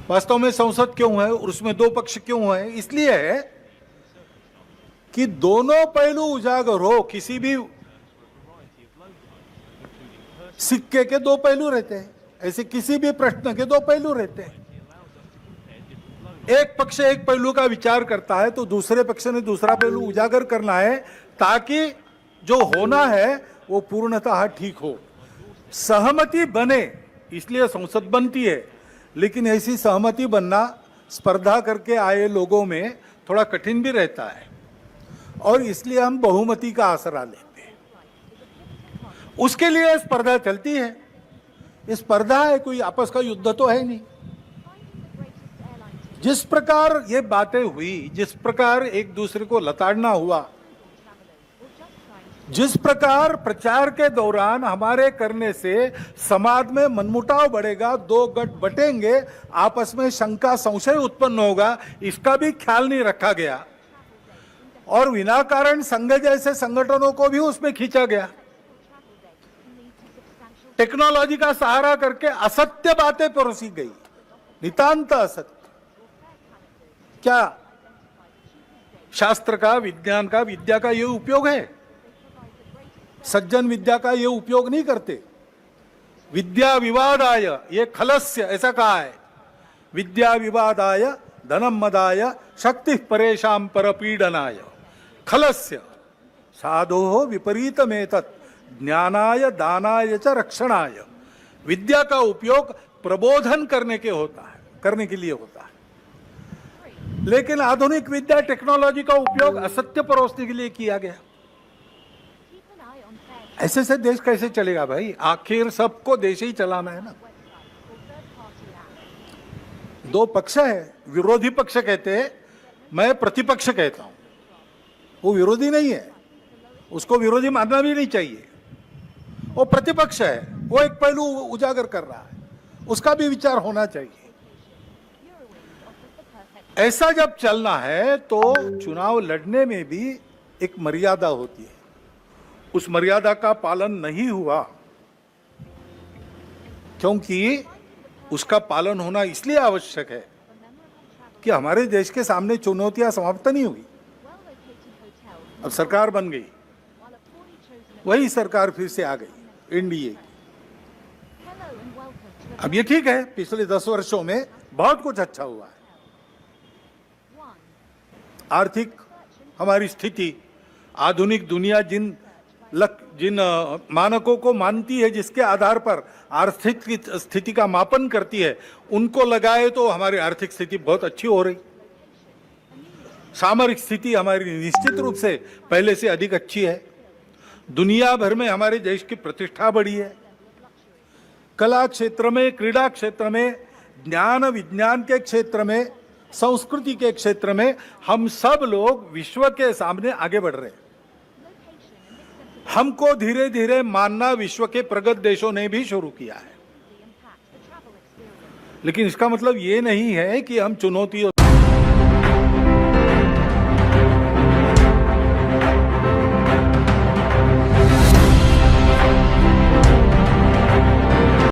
वास्तव में संसद क्यों है और उसमें दो पक्ष क्यों है? इसलिए है कि दोनों पहलू उजागर हो। किसी भी सिक्के के दो पहलू रहते हैं, ऐसे किसी भी प्रश्न के दो पहलू रहते हैं। एक पक्ष एक पहलू का विचार करता है तो दूसरे पक्ष ने दूसरा पहलू उजागर करना है, ताकि जो होना है वो पूर्णतः ठीक हो, सहमति बने। इसलिए संसद बनती है, लेकिन ऐसी सहमति बनना स्पर्धा करके आए लोगों में थोड़ा कठिन भी रहता है, और इसलिए हम बहुमति का आसरा लेते हैं। उसके लिए स्पर्धा चलती है। ये स्पर्धा है, कोई आपस का युद्ध तो है नहीं। जिस प्रकार ये बातें हुई, जिस प्रकार एक दूसरे को लताड़ना हुआ, जिस प्रकार प्रचार के दौरान हमारे करने से समाज में मनमुटाव बढ़ेगा, दो गठ बटेंगे, आपस में शंका संशय उत्पन्न होगा, इसका भी ख्याल नहीं रखा गया, और विनाकारण संघ जैसे संगठनों को भी उसमें खींचा गया। टेक्नोलॉजी का सहारा करके असत्य बातें परोसी गई, नितांत असत्य। क्या शास्त्र का, विज्ञान का, विद्या का ये उपयोग है? सज्जन विद्या का ये उपयोग नहीं करते। विद्या विवादाय ये खलस्य, ऐसा कहा है। विद्या विवादाय धनम मदाय शक्ति परेशान परपीडनाय खलस्य साधो विपरीतमेतत् ज्ञानाय दानाय च रक्षणाय। विद्या का उपयोग प्रबोधन करने के लिए होता है, लेकिन आधुनिक विद्या टेक्नोलॉजी का उपयोग असत्य परोसने के लिए किया गया। ऐसे से देश कैसे चलेगा भाई? आखिर सबको देश ही चलाना है ना। दो पक्ष है, विरोधी पक्ष कहते हैं, मैं प्रतिपक्ष कहता हूं। वो विरोधी नहीं है, उसको विरोधी मानना भी नहीं चाहिए। वो प्रतिपक्ष है, वो एक पहलू उजागर कर रहा है, उसका भी विचार होना चाहिए। ऐसा जब चलना है तो चुनाव लड़ने में भी एक मर्यादा होती है। उस मर्यादा का पालन नहीं हुआ, क्योंकि उसका पालन होना इसलिए आवश्यक है कि हमारे देश के सामने चुनौतियां समाप्त नहीं हुई। अब सरकार बन गई, वही सरकार फिर से आ गई, एनडीए की। अब ये ठीक है, पिछले 10 वर्षों में बहुत कुछ अच्छा हुआ है। आर्थिक हमारी स्थिति, आधुनिक दुनिया जिन मानकों को मानती है, जिसके आधार पर आर्थिक स्थिति का मापन करती है, उनको लगाए तो हमारी आर्थिक स्थिति बहुत अच्छी हो रही। सामरिक स्थिति हमारी निश्चित रूप से पहले से अधिक अच्छी है। दुनिया भर में हमारे देश की प्रतिष्ठा बढ़ी है। कला क्षेत्र में, क्रीड़ा क्षेत्र में, ज्ञान विज्ञान के क्षेत्र में, संस्कृति के क्षेत्र में हम सब लोग विश्व के सामने आगे बढ़ रहे हैं। हमको धीरे धीरे मानना विश्व के प्रगत देशों ने भी शुरू किया है। लेकिन इसका मतलब ये नहीं है कि हम चुनौतियों